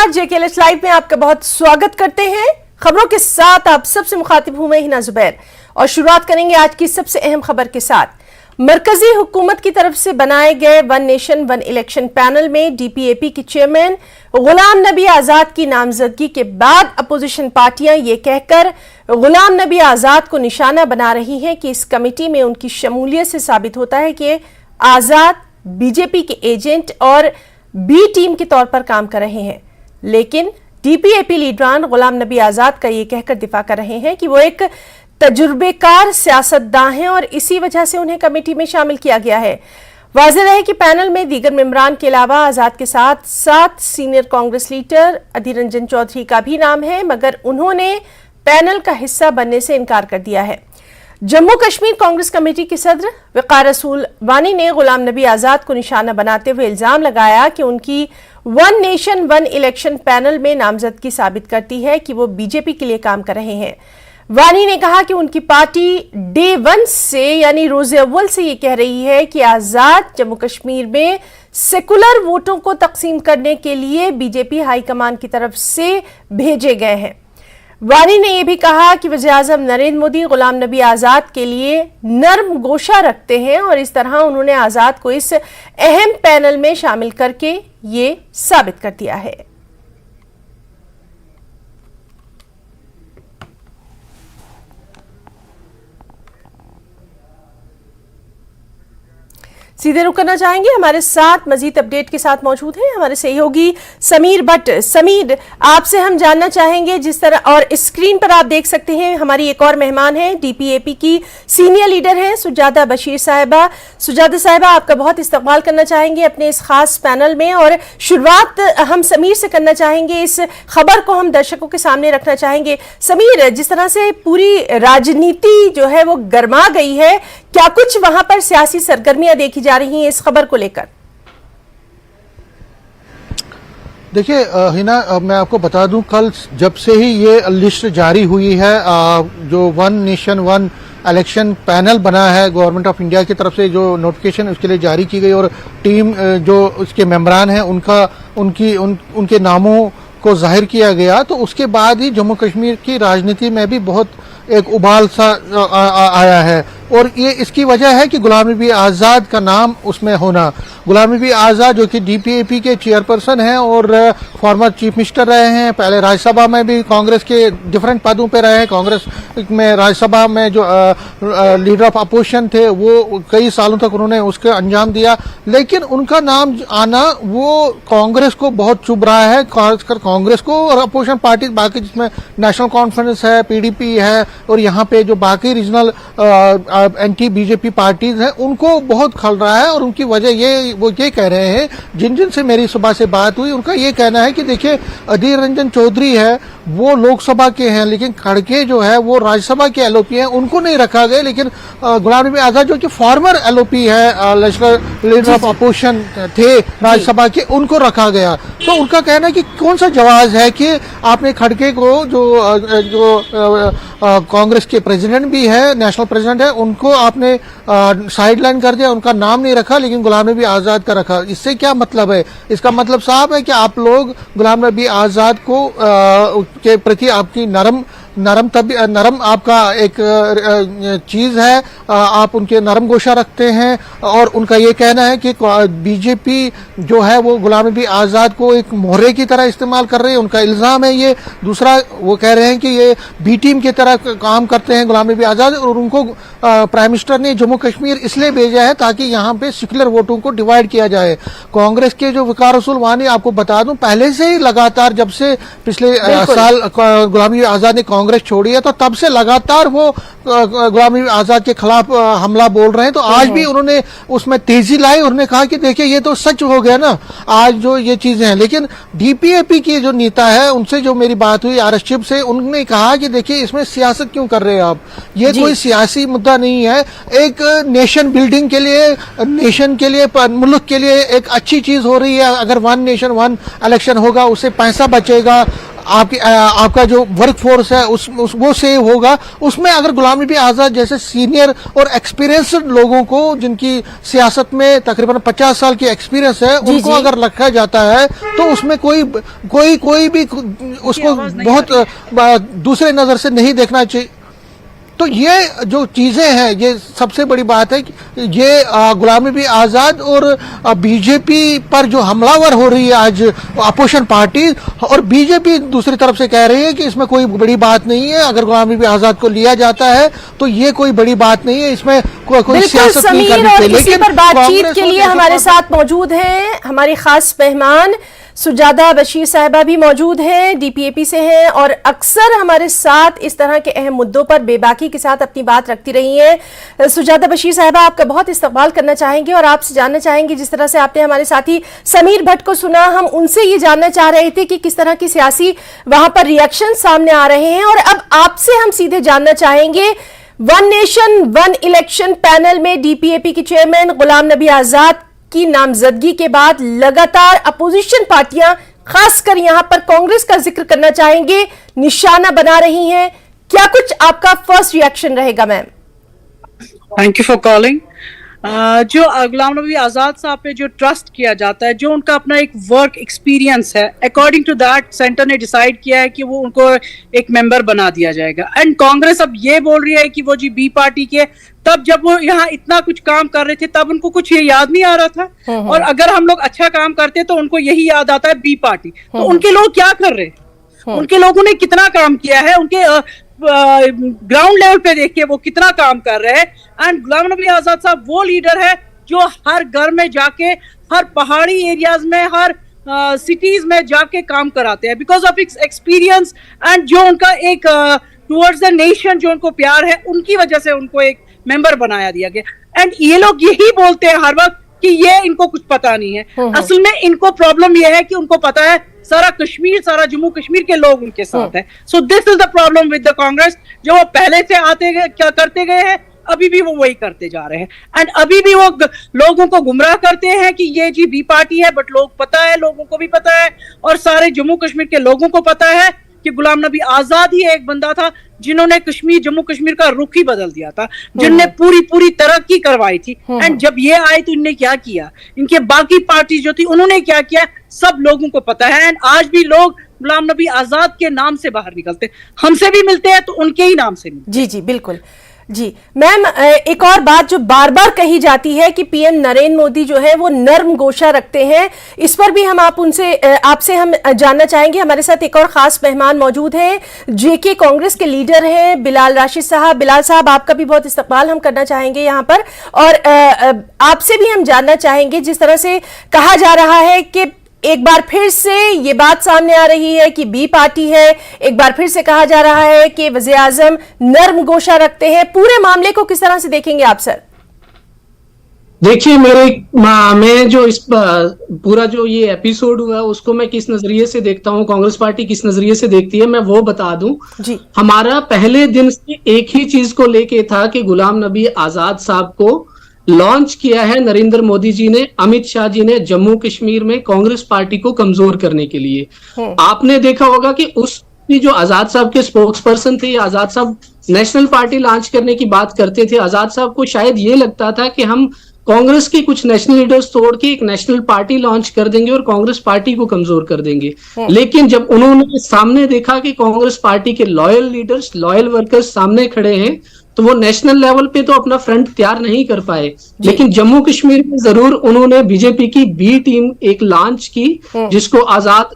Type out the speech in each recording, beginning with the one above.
नमस्कार, JKLH live में आपका बहुत स्वागत करते हैं। खबरों के साथ आप सबसे मुखातिब हूं मैं हिना जुबैर और शुरुआत करेंगे आज की सबसे अहम खबर के साथ। मरकजी हुकूमत की तरफ से बनाए गए one nation one election panel में डीपीएपी के चेयरमैन गुलाम नबी आजाद की नामजदगी के बाद अपोजिशन पार्टियां ये कहकर गुलाम नबी आजाद को निशाना बना रही हैं कि इस कमेटी में उनकी शमूलियत से साबित होता है कि आजाद बीजेपी के एजेंट और बी टीम के तौर पर काम कर रहे हैं। लेकिन डीपीएपी लीडरान गुलाम नबी आजाद का ये कहकर दिफा कर रहे हैं कि वो एक तजुर्बेकार सियासतदान हैं और इसी वजह से उन्हें कमेटी में शामिल किया गया है। वाज़ेह है कि पैनल में दीगर मेंबरान के अलावा आजाद के साथ 7 सीनियर कांग्रेस लीडर अधीर रंजन चौधरी का भी नाम है, मगर उन्होंने पैनल का हिस्सा बनने से इनकार कर दिया है। जम्मू कश्मीर कांग्रेस कमेटी के सदर वक़ार रसूल वानी ने गुलाम नबी आजाद को निशाना बनाते हुए इल्जाम लगाया कि उनकी one nation one election panel में नामजदगी साबित करती है कि वो बीजेपी के लिए काम कर रहे हैं। वानी ने कहा कि उनकी पार्टी डे वन से यानी रोज़े अव्वल से ये कह रही है कि आजाद जम्मू कश्मीर में सेकुलर वोटों को तकसीम करने के लिए बीजेपी हाईकमान की तरफ से भेजे गए हैं। वानी ने यह भी कहा कि वज़ीर-ए-आज़म नरेंद्र मोदी गुलाम नबी आजाद के लिए नर्म गोशा रखते हैं और इस तरह उन्होंने आजाद को इस अहम पैनल में शामिल करके ये साबित कर दिया है। सीधे रुक करना चाहेंगे, हमारे साथ मजीद अपडेट के साथ मौजूद हैं हमारे सहयोगी समीर भट्ट। समीर, आपसे हम जानना चाहेंगे जिस तरह, और स्क्रीन पर आप देख सकते हैं हमारी एक और मेहमान है, डीपीएपी की सीनियर लीडर हैं सुजाता बशीर साहिबा। सुजाता साहिबा, आपका बहुत इस्तकबाल करना चाहेंगे अपने इस खास पैनल में, और शुरुआत हम समीर से करना चाहेंगे। इस खबर को हम दर्शकों के सामने रखना चाहेंगे। समीर, जिस तरह से पूरी राजनीति जो है वो गर्मा गई है, क्या कुछ वहां पर सियासी सरगर्मियां देखी जा रही हैं इस खबर को लेकर? देखिए हिना, मैं आपको बता दूं, कल जब से ही ये लिस्ट जारी हुई है, जो one nation one election panel बना है गवर्नमेंट ऑफ इंडिया की तरफ से, जो नोटिफिकेशन उसके लिए जारी की गई और टीम जो उसके मेंबरान हैं उनके नामों को जाहिर किया गया, तो उसके बाद ही जम्मू कश्मीर की राजनीति में भी बहुत एक उबाल सा आया है। और ये इसकी वजह है कि गुलाम नबी आज़ाद का नाम उसमें होना। गुलाम नबी आज़ाद जो कि डीपीएपी के चेयरपर्सन हैं और फॉर्मर चीफ मिनिस्टर रहे हैं, पहले राज्यसभा में भी कांग्रेस के डिफरेंट पदों पे रहे हैं। कांग्रेस में राज्यसभा में जो लीडर ऑफ अपोजिशन थे वो कई सालों तक उन्होंने उसका अंजाम दिया, लेकिन उनका नाम आना वो कांग्रेस को बहुत चुभ रहा है, खासकर कांग्रेस को और अपोजिशन पार्टी बाकी, जिसमें नेशनल कॉन्फ्रेंस है, पीडीपी है और यहाँ पे जो बाकी रीजनल एंटी बीजेपी पार्टीज हैं, उनको बहुत खल रहा है। और उनकी वजह वो ये कह रहे हैं, जिन से मेरी सुबह से बात हुई, उनका ये कहना है कि देखिए अधीर रंजन चौधरी है वो लोकसभा के हैं, लेकिन खड़गे जो है वो राज्यसभा के एलओपी हैं, उनको नहीं रखा गया। लेकिन गुलाम नबी आजाद जो कि फॉर्मर एलओपी है, लीडर ऑफ अपोजिशन थे राज्यसभा के, उनको रखा गया। तो उनका कहना है कि कौन सा जवाब है कि आपने खड़गे को जो कांग्रेस के प्रेसिडेंट भी है, नेशनल प्रेसिडेंट है, उनको आपने साइडलाइन कर दिया, उनका नाम नहीं रखा, लेकिन गुलाम नबी आजाद का रखा। इससे क्या मतलब है? इसका मतलब साफ है कि आप लोग गुलाम नबी आजाद को के प्रति आपकी नरम आपका एक चीज है, आप उनके नरम गोशा रखते हैं। और उनका ये कहना है कि बीजेपी जो है वो गुलाम नबी आजाद को एक मोहरे की तरह इस्तेमाल कर रही है, उनका इल्जाम है ये। दूसरा, वो कह रहे हैं कि ये बी टीम की तरह काम करते हैं गुलाम नबी आजाद, और उनको प्राइम मिनिस्टर ने जम्मू कश्मीर इसलिए भेजा है ताकि यहाँ पे सेक्युलर वोटों को डिवाइड किया जाए। कांग्रेस के जो वक़ार रसूल वानी, आपको बता दूं, पहले से ही लगातार, जब से पिछले साल गुलाम नबी आजाद ने कांग्रेस छोड़ी है, तो तब से लगातार वो गुलाम नबी आजाद के खिलाफ हमला बोल रहे हैं। तो आज भी उन्होंने उसमें तेजी लाई, उन्होंने कहा कि देखिए ये तो सच हो गया ना आज जो ये चीजें हैं। लेकिन डीपीएपी की जो नेता है, उनसे जो मेरी बात हुई आर एस चिप से, उन्होंने कहा कि देखिए इसमें सियासत क्यों कर रहे हैं आप, ये कोई सियासी मुद्दा नहीं है। एक नेशन बिल्डिंग के लिए, नेशन के लिए, मुल्क के लिए एक अच्छी चीज हो रही है। अगर वन नेशन वन इलेक्शन होगा, उससे पैसा बचेगा, आपका जो वर्क फोर्स है वो सेव होगा। उसमें अगर गुलाम नबी आज़ाद जैसे सीनियर और एक्सपीरियंस्ड लोगों को, जिनकी सियासत में तकरीबन 50 साल की एक्सपीरियंस है, उनको अगर रखा जाता है तो उसमें कोई भी उसको बहुत दूसरे नजर से नहीं देखना चाहिए। तो ये जो चीजें हैं, ये सबसे बड़ी बात है कि ये गुलाम नबी आज़ाद और बीजेपी पर जो हमलावर हो रही है आज अपोजिशन पार्टी, और बीजेपी दूसरी तरफ से कह रही है कि इसमें कोई बड़ी बात नहीं है, अगर गुलाम नबी आज़ाद को लिया जाता है तो ये कोई बड़ी बात नहीं है, इसमें कोई सियासत नहीं करनी चाहिए। लेकिन पर बातचीत के लिए हमारे साथ मौजूद हैं हमारी खास मेहमान सुजादा बशीर साहिबा भी मौजूद हैं, डीपीएपी से हैं और अक्सर हमारे साथ इस तरह के अहम मुद्दों पर बेबाकी के साथ अपनी बात रखती रही हैं। सुजादा बशीर साहिबा, आपका बहुत इस्तकबाल करना चाहेंगे और आपसे जानना चाहेंगे, जिस तरह से आपने हमारे साथी समीर भट्ट को सुना, हम उनसे ये जानना चाह रहे थे कि किस तरह की सियासी वहां पर रिएक्शन सामने आ रहे हैं। और अब आपसे हम सीधे जानना चाहेंगे, one nation one election panel में डीपीएपी के चेयरमैन गुलाम नबी आज़ाद की नामजदगी के बाद लगातार अपोजिशन पार्टियां, खासकर यहां पर कांग्रेस का जिक्र करना चाहेंगे, निशाना बना रही हैं। क्या कुछ आपका फर्स्ट रिएक्शन रहेगा ma'am? Thank you for calling. जो गुलाम नबी आज़ाद साहब पे जो ट्रस्ट किया जाता है, जो उनका अपना एक वर्क एक्सपीरियंस है, अकॉर्डिंग टू दैट सेंटर ने डिसाइड किया है कि वो उनको एक मेंबर बना दिया जाएगा। एंड कांग्रेस अब ये बोल रही है कि वो जी बी पार्टी के, तब जब वो यहाँ इतना कुछ काम कर रहे थे तब उनको कुछ ये याद नहीं आ रहा था, और अगर हम लोग अच्छा काम करते तो उनको यही याद आता है बी पार्टी। तो उनके लोग क्या कर रहे हैं, उनके लोगों ने कितना काम किया है, उनके ग्राउंड लेवल पे देख के वो कितना काम कर रहे हैं। एंड गुलाम नबी आज़ाद साहब वो लीडर है जो हर घर में जाके, हर पहाड़ी एरियाज में, हर सिटीज में जाके काम कराते हैं, बिकॉज ऑफ एक्सपीरियंस एंड जो उनका एक टुवर्ड्स द नेशन जो उनको प्यार है, उनकी वजह से उनको एक मेंबर बनाया दिया गया। एंड ये लोग यही बोलते हैं हर वक्त कि ये इनको कुछ पता नहीं है। असल में इनको प्रॉब्लम ये है कि उनको पता है सारा कश्मीर, सारा जम्मू कश्मीर के लोग उनके साथ है। So this is the problem with the Congress, जो वो पहले से आते गए, क्या करते गए हैं, अभी भी वो वही करते जा रहे हैं। एंड अभी भी वो लोगों को गुमराह करते हैं कि ये जी बी पार्टी है, बट लोग पता है, लोगों को भी पता है और सारे जम्मू कश्मीर के लोगों को पता है कि गुलाम नबी आज़ाद ही एक बंदा था जिन्होंने जम्मू कश्मीर का रुख ही बदल दिया था, जिनने पूरी तरक्की करवाई थी। एंड जब ये आए तो इनने क्या किया, इनके बाकी पार्टी जो थी उन्होंने क्या किया, सब लोगों को पता है। एंड आज भी लोग गुलाम नबी आज़ाद के नाम से बाहर निकलते, हमसे भी मिलते हैं तो उनके ही नाम से मिलते। जी जी बिल्कुल जी मैम, एक और बात जो बार बार कही जाती है कि पीएम नरेंद्र मोदी जो है वो नर्म गोशा रखते हैं, इस पर भी हम आपसे हम जानना चाहेंगे। हमारे साथ एक और खास मेहमान मौजूद हैं, जेके कांग्रेस के लीडर हैं बिलाल राशिद साहब। बिलाल साहब, आपका भी बहुत इस्तकबाल हम करना चाहेंगे यहाँ पर, और आपसे भी हम जानना चाहेंगे, जिस तरह से कहा जा रहा है कि एक बार फिर से ये बात सामने आ रही है कि बी पार्टी है, एक बार फिर से कहा जा रहा है कि वज़ीर आज़म नर्म गोशा रखते हैं, पूरे मामले को किस तरह से देखेंगे आप सर? देखिए, मैं जो इस पूरा जो ये एपिसोड हुआ उसको मैं किस नजरिए से देखता हूँ, कांग्रेस पार्टी किस नजरिए से देखती है, मैं वो बता दूं जी। हमारा पहले दिन से एक ही चीज को लेके था कि गुलाम नबी आज़ाद साहब को लॉन्च किया है नरेंद्र मोदी जी ने, अमित शाह जी ने, जम्मू कश्मीर में कांग्रेस पार्टी को कमजोर करने के लिए। आपने देखा होगा कि उस जो आजाद साहब के स्पोक्स पर्सन थे, आजाद साहब नेशनल पार्टी लॉन्च करने की बात करते थे। आजाद साहब को शायद ये लगता था कि हम कांग्रेस के कुछ नेशनल लीडर्स तोड़ के एक नेशनल पार्टी लॉन्च कर देंगे और कांग्रेस पार्टी को कमजोर कर देंगे। लेकिन जब उन्होंने सामने देखा कि कांग्रेस पार्टी के लॉयल लीडर्स, लॉयल वर्कर्स सामने खड़े हैं, तो वो नेशनल लेवल पे तो अपना फ्रंट तैयार नहीं कर पाए, लेकिन जम्मू कश्मीर में जरूर उन्होंने बीजेपी की बी टीम एक लॉन्च की, जिसको आजाद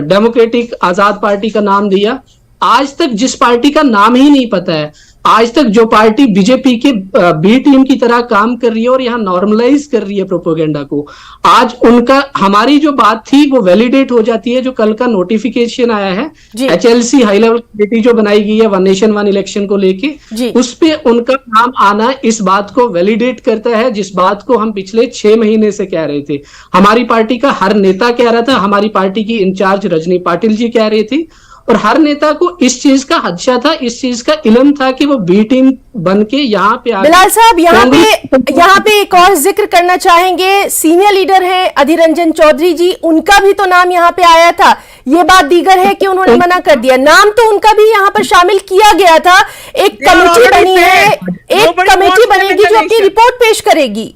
डेमोक्रेटिक आजाद पार्टी का नाम दिया। आज तक जिस पार्टी का नाम ही नहीं पता है, आज तक जो पार्टी बीजेपी के बी टीम की तरह काम कर रही है और यहाँ नॉर्मलाइज कर रही है प्रोपेगेंडा को, आज उनका हमारी जो बात थी वो वैलिडेट हो जाती है। जो कल का नोटिफिकेशन आया है HLC हाई लेवल कमेटी जो बनाई गई है वन नेशन वन इलेक्शन को लेके, उस पे उनका नाम आना इस बात को वैलिडेट करता है, जिस बात को हम पिछले 6 महीने से कह रहे थे। हमारी पार्टी का हर नेता कह रहा था, हमारी पार्टी की इंचार्ज रजनी पाटिल जी कह रही थी, और हर नेता को इस चीज का खदशा था, इस चीज का इल्म था कि वो बी टीम बन के यहाँ पे बिलाल साहब, यहाँ पे एक और जिक्र करना चाहेंगे। सीनियर लीडर हैं अधीर रंजन चौधरी जी, उनका भी तो नाम यहाँ पे आया था। ये बात दीगर है कि उन्होंने मना कर दिया। नाम तो उनका भी यहाँ पर शामिल किया गया था। एक कमेटी बनी है, एक कमेटी बनेगी जो अपनी रिपोर्ट पेश करेगी।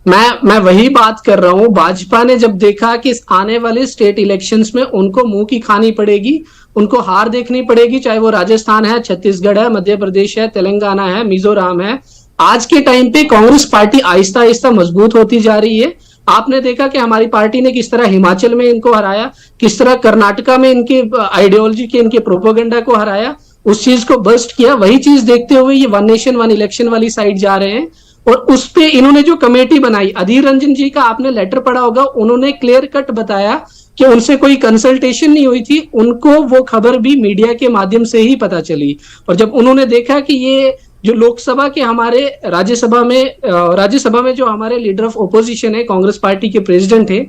मैं वही बात कर रहा हूं। भाजपा ने जब देखा कि आने वाले स्टेट इलेक्शंस में उनको मुंह की खानी पड़ेगी, उनको हार देखनी पड़ेगी, चाहे वो राजस्थान है, छत्तीसगढ़ है, मध्य प्रदेश है, तेलंगाना है, मिजोरम है। आज के टाइम पे कांग्रेस पार्टी आहिस्ता आहिस्ता मजबूत होती जा रही है। आपने देखा कि हमारी पार्टी ने किस तरह हिमाचल में इनको हराया, किस तरह कर्नाटका में इनके आइडियोलॉजी के, इनके प्रोपोगेंडा को हराया, उस चीज को बस्ट किया। वही चीज देखते हुए ये वन नेशन वन इलेक्शन वाली साइड जा रहे हैं। और उस पे इन्होंने जो कमेटी बनाई, अधीर रंजन जी का आपने लेटर पढ़ा होगा, उन्होंने क्लियर कट बताया कि उनसे कोई कंसल्टेशन नहीं हुई थी, उनको वो खबर भी मीडिया के माध्यम से ही पता चली। और जब उन्होंने देखा कि ये जो लोकसभा के हमारे राज्यसभा में जो हमारे लीडर ऑफ ओपोजिशन है, कांग्रेस पार्टी के प्रेसिडेंट है,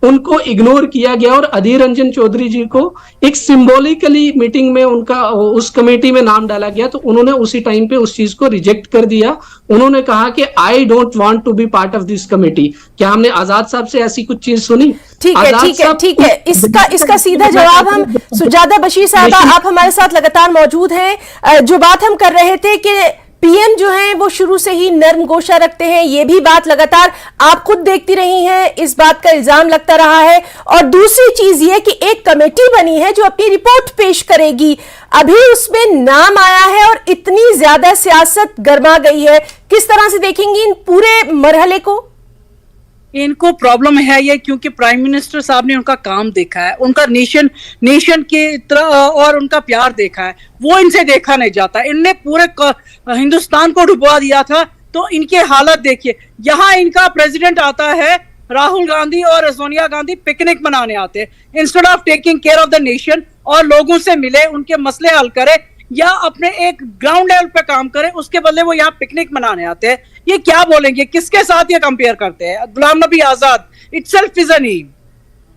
उनको इग्नोर किया गया और अधीर रंजन चौधरी जी को एक सिंबॉलिकली मीटिंग में उनका उस कमेटी में नाम डाला गया, तो उन्होंने उसी टाइम पे उस चीज को रिजेक्ट कर दिया। उन्होंने कहा कि I don't want to be part of this committee. क्या हमने आजाद साहब से ऐसी कुछ चीज सुनी? ठीक है। इसका सीधा जवाब हम सुजाता बशीर साहब, आप हमारे साथ लगातार मौजूद हैं। जो बात हम कर रहे थे कि पीएम जो है वो शुरू से ही नर्म गोशा रखते हैं, ये भी बात लगातार आप खुद देखती रही हैं, इस बात का इल्जाम लगता रहा है। और दूसरी चीज ये कि एक कमेटी बनी है जो अपनी रिपोर्ट पेश करेगी, अभी उसमें नाम आया है और इतनी ज्यादा सियासत गर्मा गई है। किस तरह से देखेंगी इन पूरे मरहले को? इनको प्रॉब्लम है ये क्योंकि प्राइम मिनिस्टर साहब ने उनका काम देखा है, उनका नेशन के तरह और उनका प्यार देखा है, वो इनसे देखा नहीं जाता। इनने पूरे हिंदुस्तान को डुबा दिया था, तो इनके हालत देखिए। यहाँ इनका प्रेसिडेंट आता है, राहुल गांधी और सोनिया गांधी पिकनिक मनाने आते हैं, instead of taking care of the nation और लोगों से मिले, उनके मसले हल करे या अपने एक ग्राउंड लेवल पे काम करे, उसके बदले वो यहाँ पिकनिक मनाने आते हैं। ये क्या बोलेंगे, किसके साथ ये कंपेयर करते हैं? Ghulam Nabi Azad itself is an aim,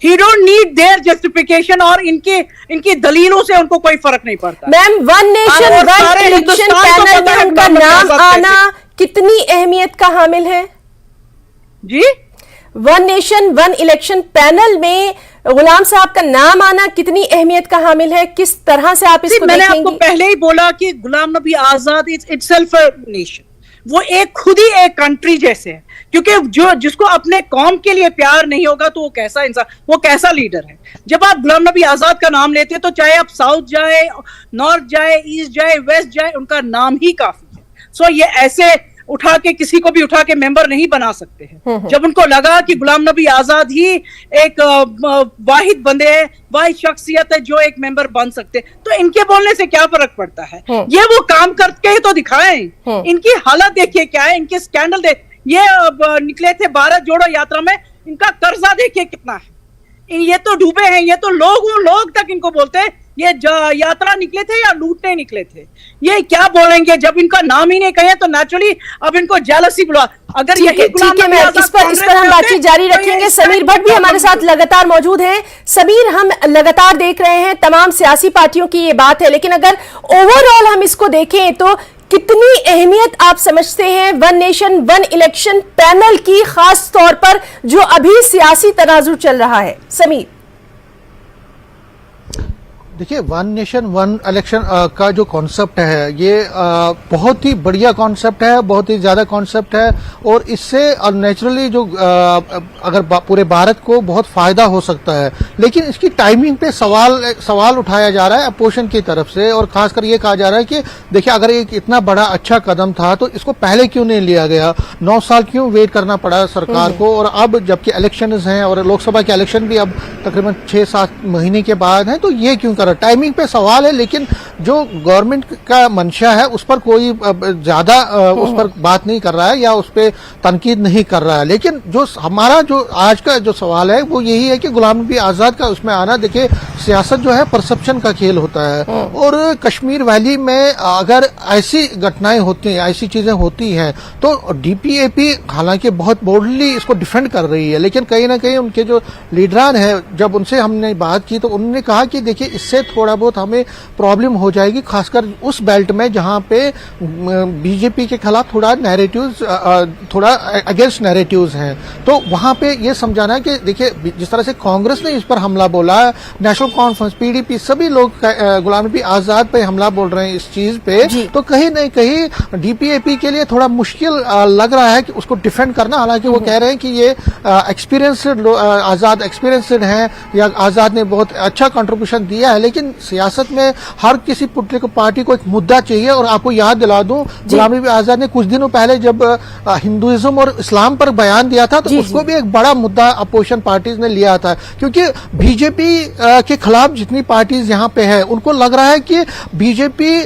he don't need their justification, और इनकी दलीलों से उनको कोई फर्क नहीं पड़ता। Ma'am, one nation one election panel में उनका नाम आना कितनी अहमियत का हामिल है जी? One nation one election panel में गुलाम साहब का नाम आना कितनी अहमियत का हामिल है? किस तरह से आप इसको मैंने देखेंगी? आपको पहले ही बोला कि Ghulam Nabi Azad is itself a nation, वो एक खुद ही एक कंट्री जैसे है, क्योंकि जिसको अपने कौम के लिए प्यार नहीं होगा तो वो कैसा इंसान, वो कैसा लीडर है? जब आप गुलाम नबी आजाद का नाम लेते हैं तो चाहे आप साउथ जाए, नॉर्थ जाए, ईस्ट जाए, वेस्ट जाए, उनका नाम ही काफी है। सो ये ऐसे उठा के किसी को भी उठा के मेंबर नहीं बना सकते हैं। जब उनको लगा कि गुलाम नबी आजाद ही एक वाहिद बंदे हैं, वाहिद शख्सियत है जो एक मेंबर बन सकते, तो इनके बोलने से क्या फर्क पड़ता है? ये वो काम करके ही तो दिखाएं। इनकी हालत देखिए क्या है, इनके स्कैंडल ये निकले थे भारत जोड़ो यात्रा में, इनका कर्जा देखिए कितना है, ये तो डूबे हैं, ये तो लोग तक इनको बोलते हैं ये यात्रा निकले थे या लूटने निकले थे। ये क्या बोलेंगे जब इनका नाम ही नहीं कहे? तो नेचुरली अब इनको जेलसी बुला। अगर ठीक है, इस पर हम बातचीत जारी रखेंगे। समीर भट्ट भी हमारे साथ लगातार मौजूद हैं। समीर, हम लगातार देख रहे हैं तमाम सियासी पार्टियों की ये बात है, लेकिन अगर ओवरऑल हम इसको देखें तो कितनी अहमियत आप समझते हैं one nation one election panel की, खास तौर पर जो अभी सियासी तनाजुर चल रहा है? समीर, देखिए, वन नेशन वन इलेक्शन का जो कॉन्सेप्ट है ये बहुत ही बढ़िया कॉन्सेप्ट है, बहुत ही ज्यादा कॉन्सेप्ट है, और इससे नेचुरली जो अगर पूरे भारत को बहुत फायदा हो सकता है। लेकिन इसकी टाइमिंग पे सवाल उठाया जा रहा है अपोजिशन की तरफ से, और खासकर ये कहा जा रहा है कि देखिए, अगर एक इतना बड़ा अच्छा कदम था तो इसको पहले क्यों नहीं लिया गया, 9 साल क्यों वेट करना पड़ा सरकार को, और अब जबकि इलेक्शन हैं और लोकसभा के इलेक्शन भी अब तकरीबन 6-7 महीने के बाद हैं, तो ये क्यों कर? टाइमिंग पे सवाल है, लेकिन जो गवर्नमेंट का मंशा है उस पर कोई ज्यादा उस पर बात नहीं कर रहा है या उस पर तनकीद नहीं कर रहा है। लेकिन जो हमारा जो आज का जो सवाल है वो यही है कि गुलाम नबी आजाद का उसमें आना, देखिए सियासत जो है परसेप्शन का खेल होता है। और कश्मीर वैली में अगर ऐसी घटनाएं होती हैं, ऐसी चीजें होती हैं, तो डीपीएपी हालांकि बहुत बोल्डली इसको डिफेंड कर रही है, लेकिन कहीं ना कहीं उनके जो लीडरान है, जब उनसे हमने बात की तो उन्होंने कहा कि देखिए इससे थोड़ा बहुत हमें प्रॉब्लम हो जाएगी, खासकर उस बेल्ट में जहां पे बीजेपी के खिलाफ थोड़ा नैरेटिव्स, थोड़ा अगेंस्ट नैरेटिव्स हैं। तो वहां पे ये समझाना है कि देखिए जिस तरह से कांग्रेस ने इस पर हमला बोला, नेशनल कॉन्फ्रेंस, पीडीपी, सभी लोग गुलाम नबी आजाद पे हमला बोल रहे हैं इस चीज पे, तो कहीं न कहीं डीपीएपी के लिए थोड़ा मुश्किल लग रहा है कि उसको डिफेंड करना। हालांकि वो कह रहे हैं कि ये एक्सपीरियंसड आजाद एक्सपीरियंसड हैं, या आजाद ने बहुत अच्छा कंट्रीब्यूशन दिया है, लेकिन सियासत में हर किसी पोलिटिकल पार्टी को एक मुद्दा चाहिए। और आपको याद दिला दूं, गुलाम नबी आजाद ने कुछ दिनों पहले जब हिंदुइज्म और इस्लाम पर बयान दिया था, तो उसको भी एक बड़ा मुद्दा अपोजिशन पार्टीज ने लिया था, क्योंकि बीजेपी के खिलाफ जितनी पार्टीज यहाँ पे है उनको लग रहा है कि बीजेपी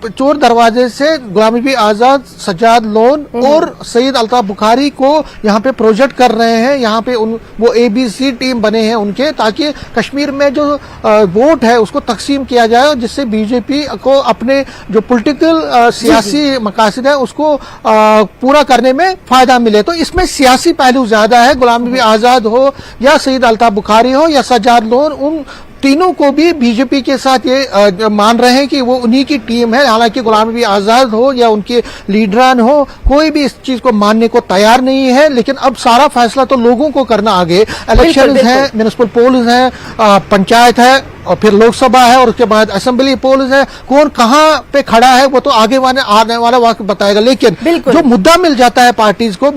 चोर दरवाजे से गुलाम नबी आजाद, सज्जाद लोन और सईद अल्ताफ बुखारी को यहाँ पे प्रोजेक्ट कर रहे हैं। यहाँ पे वो एबीसी टीम बने हैं उनके, ताकि कश्मीर में जो वोट है उसको तकसीम किया जाए, जिससे बीजेपी को अपने जो पॉलिटिकल सियासी मकासद है उसको पूरा करने में फायदा मिले। तो इसमें सियासी पहलू ज्यादा है। गुलाम नबी आजाद हो या सईद अल्ताफ बुखारी हो या सज्जाद लोन, उन तीनों को भी बीजेपी के साथ ये मान रहे हैं कि वो उन्हीं की टीम है। हालांकि गुलाम नबी आजाद हो या उनके लीडरान हो, कोई भी इस चीज को मानने को तैयार नहीं है। लेकिन अब सारा फैसला तो लोगों को करना आगे। इलेक्शन है, म्युनिसिपल पोल्स है, पंचायत है, और फिर लोकसभा है, और उसके बाद असेंबली पोल्स है। कौन कहाँ पे खड़ा है वो तो आगे आने वाला वक्त बताएगा। लेकिन जो मुद्दा मिल जाता है पार्टीज को,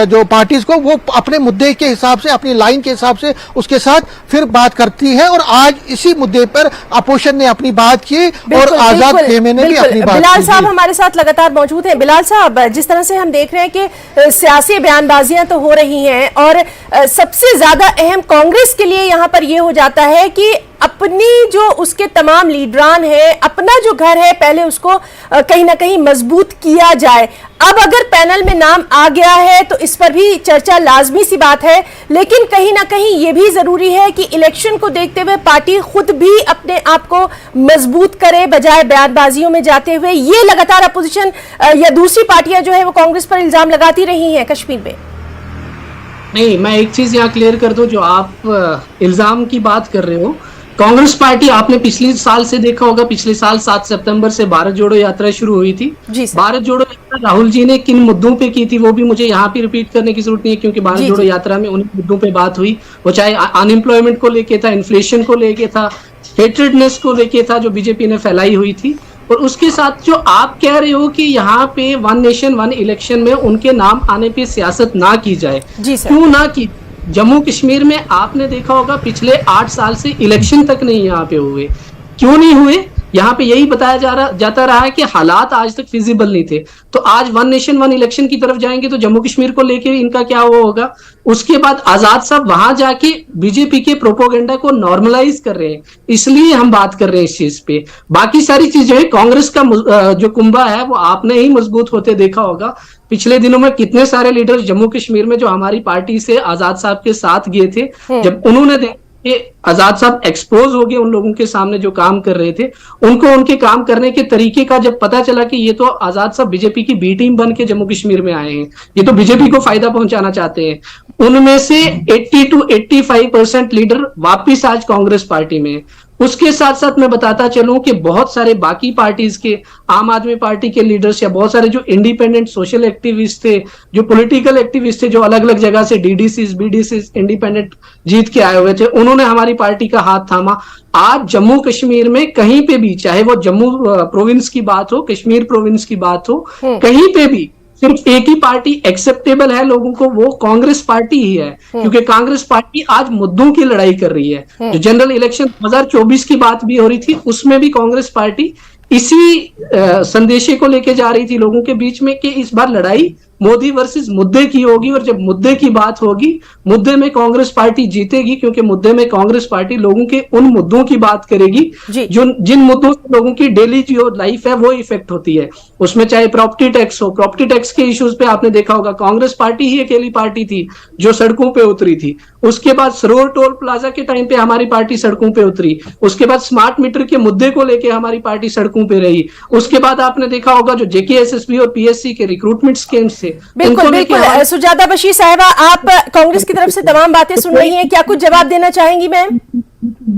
जो पार्टीज को, वो अपने मुद्दे के हिसाब से, अपनी लाइन के हिसाब से उसके साथ फिर बात करती है। और आज इसी मुद्दे पर अपोजिशन ने अपनी बात की और आजाद खेमे ने भी अपनी बात की। बिलाल साहब हमारे साथ लगातार मौजूद हैं। बिलाल साहब, जिस तरह से हम देख रहे हैं कि सियासी बयानबाजियां तो हो रही हैं, और सबसे ज्यादा अहम कांग्रेस के लिए यहाँ पर यह हो जाता है कि अपनी जो उसके तमाम लीडरान है, अपना जो घर है, पहले उसको कहीं ना कहीं मजबूत किया जाए। अब अगर पैनल में नाम आ गया है तो इस पर भी चर्चा लाजमी सी बात है, लेकिन कहीं ना कहीं ये भी जरूरी है कि इलेक्शन को देखते हुए पार्टी खुद भी अपने आप को मजबूत करे, बजाय बयानबाजियों में जाते हुए। ये लगातार अपोजिशन या दूसरी पार्टियां जो है वो कांग्रेस पर इल्जाम लगाती रही हैं कश्मीर में। नहीं, मैं एक चीज यहाँ क्लियर कर दूं, जो आप इल्जाम की बात कर रहे हो, कांग्रेस पार्टी, आपने पिछले साल से देखा होगा, पिछले साल 7 सितंबर से भारत जोड़ो यात्रा शुरू हुई थी। भारत जोड़ो यात्रा राहुल जी ने किन मुद्दों पे की थी वो भी मुझे यहाँ पे रिपीट करने की जरूरत नहीं है, क्योंकि भारत जोड़ो यात्रा में उन मुद्दों पे बात हुई। वो चाहे अनएम्प्लॉयमेंट को लेके था, इन्फ्लेशन को लेके था, हेट्रेडनेस को लेके था, जो बीजेपी ने फैलाई हुई थी। और उसके साथ जो आप कह रहे हो कि यहाँ पे वन नेशन वन इलेक्शन में उनके नाम आने पे सियासत ना की जाए, क्यों ना की? जम्मू कश्मीर में आपने देखा होगा पिछले 8 साल से इलेक्शन तक नहीं यहाँ पे हुए। क्यों नहीं हुए? यहाँ पे यही बताया जाता रहा है कि हालात आज तक फिजिबल नहीं थे। तो आज वन नेशन वन इलेक्शन की तरफ जाएंगे तो जम्मू कश्मीर को लेके इनका क्या वो होगा? उसके बाद आजाद साहब वहां जाके बीजेपी के प्रोपोगेंडा को नॉर्मलाइज कर रहे हैं, इसलिए हम बात कर रहे हैं इस चीज पे। बाकी सारी चीजें, कांग्रेस का जो कुंभा है वो आपने ही मजबूत होते देखा होगा। पिछले दिनों में कितने सारे लीडर जम्मू कश्मीर में जो हमारी पार्टी से आजाद साहब के साथ गए थे, जब उन्होंने कि आजाद साहब एक्सपोज हो गए उन लोगों के सामने जो काम कर रहे थे, उनको उनके काम करने के तरीके का जब पता चला कि ये तो आजाद साहब बीजेपी की बी टीम बन के जम्मू कश्मीर में आए हैं, ये तो बीजेपी को फायदा पहुंचाना चाहते हैं, उनमें से 80 to 85% लीडर वापिस आज कांग्रेस पार्टी में। उसके साथ साथ मैं बताता चलूं कि बहुत सारे बाकी पार्टीज के, आम आदमी पार्टी के लीडर्स या बहुत सारे जो इंडिपेंडेंट सोशल एक्टिविस्ट थे, जो पॉलिटिकल एक्टिविस्ट थे, जो अलग अलग जगह से डीडीसीज बीडीसीज इंडिपेंडेंट जीत के आए हुए थे, उन्होंने हमारी पार्टी का हाथ थामा। आज जम्मू कश्मीर में कहीं पे भी, चाहे वो जम्मू प्रोविंस की बात हो, कश्मीर प्रोविंस की बात हो, कहीं पे भी सिर्फ एक ही पार्टी एक्सेप्टेबल है लोगों को, वो कांग्रेस पार्टी ही है। क्योंकि कांग्रेस पार्टी आज मुद्दों की लड़ाई कर रही है। जो जनरल इलेक्शन 2024 की बात भी हो रही थी, उसमें भी कांग्रेस पार्टी इसी संदेशे को लेके जा रही थी लोगों के बीच में कि इस बार लड़ाई मोदी वर्सेस मुद्दे की होगी, और जब मुद्दे की बात होगी, मुद्दे में कांग्रेस पार्टी जीतेगी, क्योंकि मुद्दे में कांग्रेस पार्टी लोगों के उन मुद्दों की बात करेगी जो जिन मुद्दों से लोगों की डेली जो लाइफ है वो इफेक्ट होती है। उसमें चाहे प्रॉपर्टी टैक्स हो, प्रॉपर्टी टैक्स के इश्यूज पे आपने देखा होगा कांग्रेस पार्टी ही अकेली पार्टी थी जो सड़कों पे उतरी थी। उसके बाद सरोवर टोल प्लाजा के टाइम पे हमारी पार्टी सड़कों पे उतरी। उसके बाद स्मार्ट मीटर के मुद्दे को लेकर हमारी पार्टी सड़कों पे रही। उसके बाद आपने देखा होगा जो जेकेएसएसबी और पीएससी के रिक्रूटमेंट स्कीम्स थे। बिल्कुल बिल्कुल। सुजाता बशीर साहिबा, आप कांग्रेस की तरफ से तमाम बातें सुन रही हैं, क्या कुछ जवाब देना चाहेंगी मैम?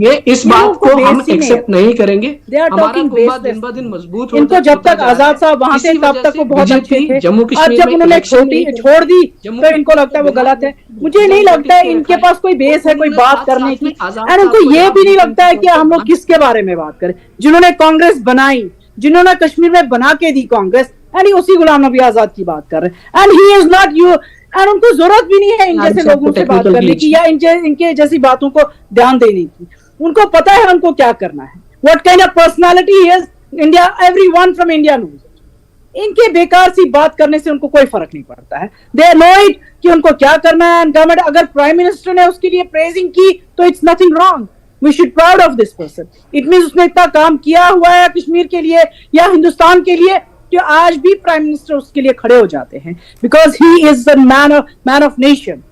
ये इस बात को हम एक्सेप्ट नहीं करेंगे। हमारा गोवा दिन ब दिन मजबूत होता इनको जब तक आजाद साहब वहां थे तब तक वो बहुत अच्छे थे, जम्मू और कश्मीर जब में उन्होंने इलेक्शन छोड़ दी तो इनको लगता है वो गलत है। मुझे नहीं लगता है इनके पास कोई बेस है कोई बात करने की, और उनको ये भी नहीं लगता है कि हम लोग किसके बारे में बात करें। जिन्होंने कांग्रेस बनाई, जिन्होंने कश्मीर में बना के दी कांग्रेस, एंड उसी गुलाम नबी आजाद की बात कर रहे हैं। And he is not you, and उनको जरूरत भी नहीं है इन जैसे लोगों से बात करने की या इनके जैसी बातों को ध्यान देने की। उनको पता है उनको क्या करना है, what kind of personality is India, everyone from India knows. इनके बेकार सी बात करने से उनको कोई फर्क नहीं पड़ता है। दे नो इट कि उनको क्या करना है। एंड गवर्नमेंट, अगर प्राइम मिनिस्टर ने उसके लिए प्रेजिंग की तो it's nothing wrong, we should proud of this person. It means उसने इतना काम किया हुआ है कश्मीर के लिए या हिंदुस्तान के लिए कि आज भी प्राइम मिनिस्टर उसके लिए खड़े हो जाते हैं, because he is the man of nation.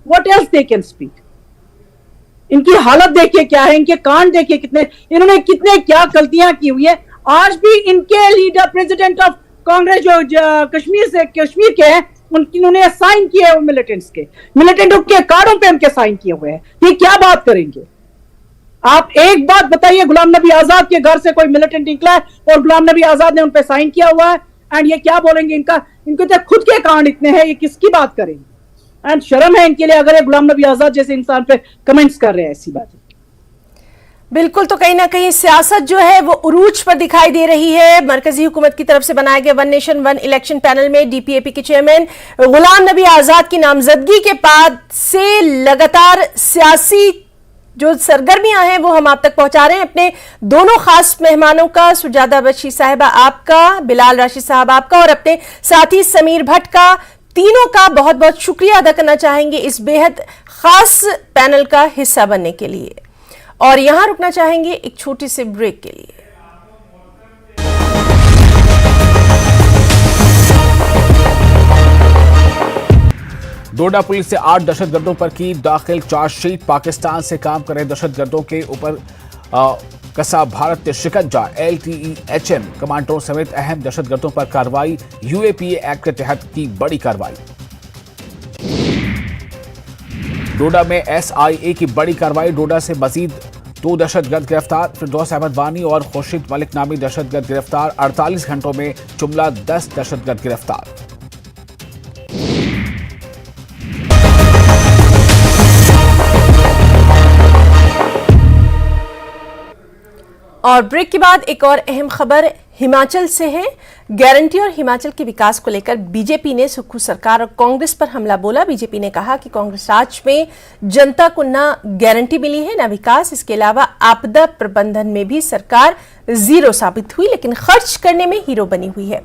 What else they can speak. इनकी हालत देखिए क्या है, इनके कांड देखिए कितने, इन्होंने कितने क्या गलतियां की हुई है। आज भी इनके लीडर प्रेसिडेंट ऑफ कांग्रेस जो कश्मीर के हैं, उन्होंने साइन किए हैं मिलिटेंट्स के, मिलिटेंटों के कार्डों पे उनके साइन किए हुए हैं। ये क्या बात करेंगे? आप एक बात बताइए, गुलाम नबी आजाद के घर से कोई मिलिटेंट निकला है और गुलाम नबी आजाद ने उन पे साइन किया हुआ है, एंड ये क्या बोलेंगे? इनके तो खुद के कांड इतने हैं, ये किसकी बात करेंगे? एंड शर्म है इनके लिए अगर ये गुलाम नबी आजाद जैसे इंसान पे कमेंट्स कर रहे हैं ऐसी बातें। बिल्कुल, तो कहीं ना कहीं सियासत जो है वो उरूज पर दिखाई दे रही है। मरकजी हुकूमत की तरफ से बनाए गए one nation one election panel में डीपीएपी के चेयरमैन गुलाम नबी आजाद की नामजदगी के बाद से लगातार सियासी जो सरगर्मियां हैं वो हम आप तक पहुंचा रहे हैं। अपने दोनों खास मेहमानों का, सुजाता बशीर साहिबा आपका, बिलाल राशिद साहब आपका, और अपने साथी समीर भट्ट का, तीनों का बहुत बहुत शुक्रिया अदा करना चाहेंगे इस बेहद खास पैनल का हिस्सा बनने के लिए। और यहां रुकना चाहेंगे एक छोटी सी ब्रेक के लिए। डोडा पुलिस से 8 दहशतगर्दों पर की दाखिल चार्जशीट। पाकिस्तान से काम कर रहे दहशतगर्दों के ऊपर कसा भारत शिकंजा। LTEHM कमांडरों समेत अहम दहशतगर्दों पर कार्रवाई। UAPA एक्ट के तहत की बड़ी कार्रवाई। डोडा में SIA की बड़ी कार्रवाई। डोडा से मजीद 2 दहशतगर्द गिरफ्तार। फिरदौस अहमद वानी और खुर्शीद मलिक नामी दहशतगर्द गिरफ्तार। 48 घंटों में जुमला 10 दहशतगर्द गिरफ्तार। और ब्रेक के बाद एक और अहम खबर हिमाचल से है। गारंटी और हिमाचल के विकास को लेकर बीजेपी ने सुक्खू सरकार और कांग्रेस पर हमला बोला। बीजेपी ने कहा कि कांग्रेस राज में जनता को न गारंटी मिली है न विकास, इसके अलावा आपदा प्रबंधन में भी सरकार जीरो साबित हुई, लेकिन खर्च करने में हीरो बनी हुई है।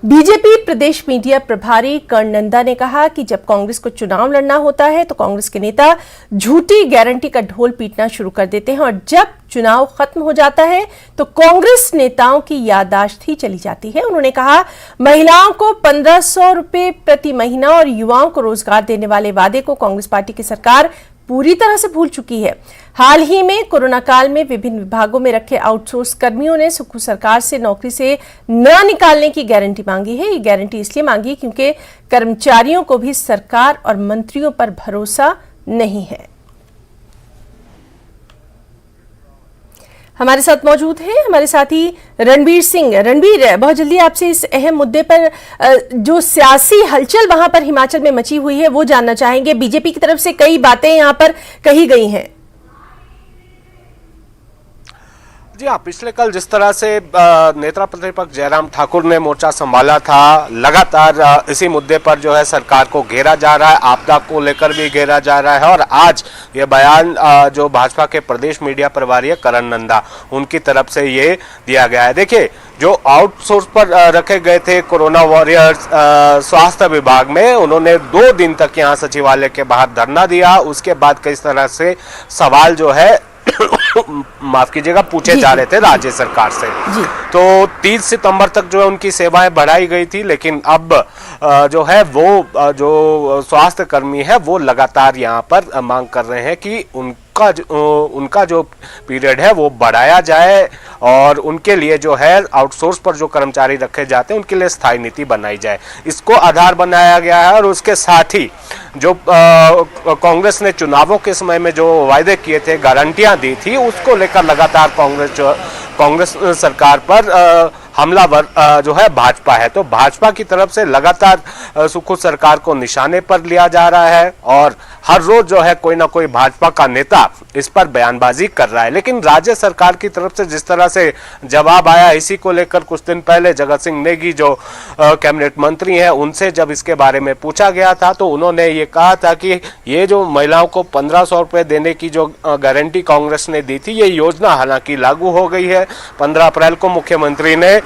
बीजेपी प्रदेश मीडिया प्रभारी कर्ण नंदा ने कहा कि जब कांग्रेस को चुनाव लड़ना होता है तो कांग्रेस के नेता झूठी गारंटी का ढोल पीटना शुरू कर देते हैं, और जब चुनाव खत्म हो जाता है तो कांग्रेस नेताओं की याददाश्त ही चली जाती है। उन्होंने कहा, महिलाओं को 1500 रुपए प्रति महीना और युवाओं को रोजगार देने वाले वादे को कांग्रेस पार्टी की सरकार पूरी तरह से भूल चुकी है। हाल ही में कोरोना काल में विभिन्न विभागों में रखे आउटसोर्स कर्मियों ने सुक्खू सरकार से नौकरी से न निकालने की गारंटी मांगी है। ये गारंटी इसलिए मांगी क्योंकि कर्मचारियों को भी सरकार और मंत्रियों पर भरोसा नहीं है। हमारे साथ मौजूद हैं हमारे साथी रणवीर सिंह। रणवीर, बहुत जल्दी आपसे इस अहम मुद्दे पर जो सियासी हलचल वहां पर हिमाचल में मची हुई है वो जानना चाहेंगे। बीजेपी की तरफ से कई बातें यहां पर कही गई हैं। जी हाँ, पिछले कल जिस तरह से नेता प्रतिपक्ष जयराम ठाकुर ने मोर्चा संभाला था, लगातार इसी मुद्दे पर जो है सरकार को घेरा जा रहा है, आपदा को लेकर भी घेरा जा रहा है। और आज ये बयान जो भाजपा के प्रदेश मीडिया प्रभारी है करण नंदा, उनकी तरफ से ये दिया गया है। देखिए, जो आउटसोर्स पर रखे गए थे कोरोना वॉरियर्स स्वास्थ्य विभाग में, उन्होंने 2 दिन तक यहाँ सचिवालय के बाहर धरना दिया। उसके बाद कई तरह से सवाल जो है माफ कीजिएगा पूछे जा रहे थे राज्य सरकार से। तो 30 सितंबर तक जो है उनकी सेवाएं बढ़ाई गई थी, लेकिन अब जो है वो जो स्वास्थ्य कर्मी है वो लगातार यहाँ पर मांग कर रहे हैं कि उनका जो पीरियड है वो बढ़ाया जाए और उनके लिए जो है आउटसोर्स पर जो कर्मचारी रखे जाते हैं उनके लिए स्थायी नीति बनाई जाए। इसको आधार बनाया गया है और उसके साथ ही जो कांग्रेस ने चुनावों के समय में जो वायदे किए थे, गारंटियां दी थी, उसको लेकर लगातार कांग्रेस सरकार पर हमलावर जो है भाजपा है। तो भाजपा की तरफ से लगातार सुखू सरकार को निशाने पर लिया जा रहा है और हर रोज जो है कोई ना कोई भाजपा का नेता इस पर बयानबाजी कर रहा है। लेकिन राज्य सरकार की तरफ से जिस तरह से जवाब आया, इसी को लेकर कुछ दिन पहले जगत सिंह नेगी जो कैबिनेट मंत्री हैं, उनसे जब इसके बारे में पूछा गया था तो उन्होंने ये कहा था कि ये जो महिलाओं को 1500 रुपए देने की जो गारंटी कांग्रेस ने दी थी, ये योजना हालांकि लागू हो गई है। 15 अप्रैल को मुख्यमंत्री ने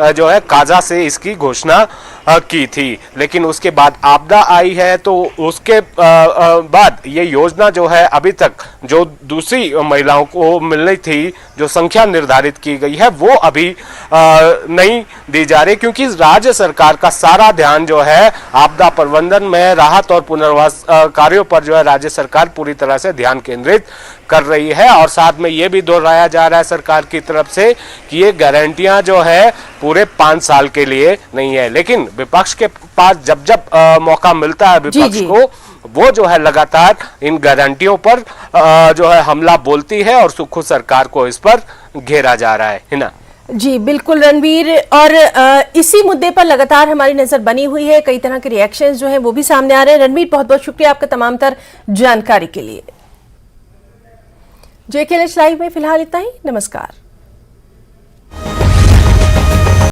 जो है काजा से इसकी घोषणा की थी, लेकिन उसके बाद आपदा आई है। तो उसके बाद ये योजना जो है अभी तक जो दूसरी महिलाओं को मिलनी थी, जो संख्या निर्धारित की गई है, वो अभी नहीं दी जा रही, क्योंकि राज्य सरकार का सारा ध्यान जो है आपदा प्रबंधन में, राहत और पुनर्वास कार्यों पर जो है राज्य सरकार पूरी तरह से ध्यान केंद्रित कर रही है। और साथ में ये भी दोहराया जा रहा है सरकार की तरफ से कि ये गारंटियां जो है पूरे 5 साल के लिए नहीं है। लेकिन विपक्ष के पास जब जब मौका मिलता है विपक्ष को, वो जो है लगातार इन गारंटियों पर जो है हमला बोलती है और सुखू सरकार को इस पर घेरा जा रहा है ना। जी बिल्कुल रणवीर, और इसी मुद्दे पर लगातार हमारी नजर बनी हुई है। कई तरह के रिएक्शंस जो हैं वो भी सामने आ रहे हैं। रणवीर, बहुत बहुत शुक्रिया आपका तमाम तर जानकारी के लिए। JKLH लाइव में फिलहाल इतना ही। नमस्कार।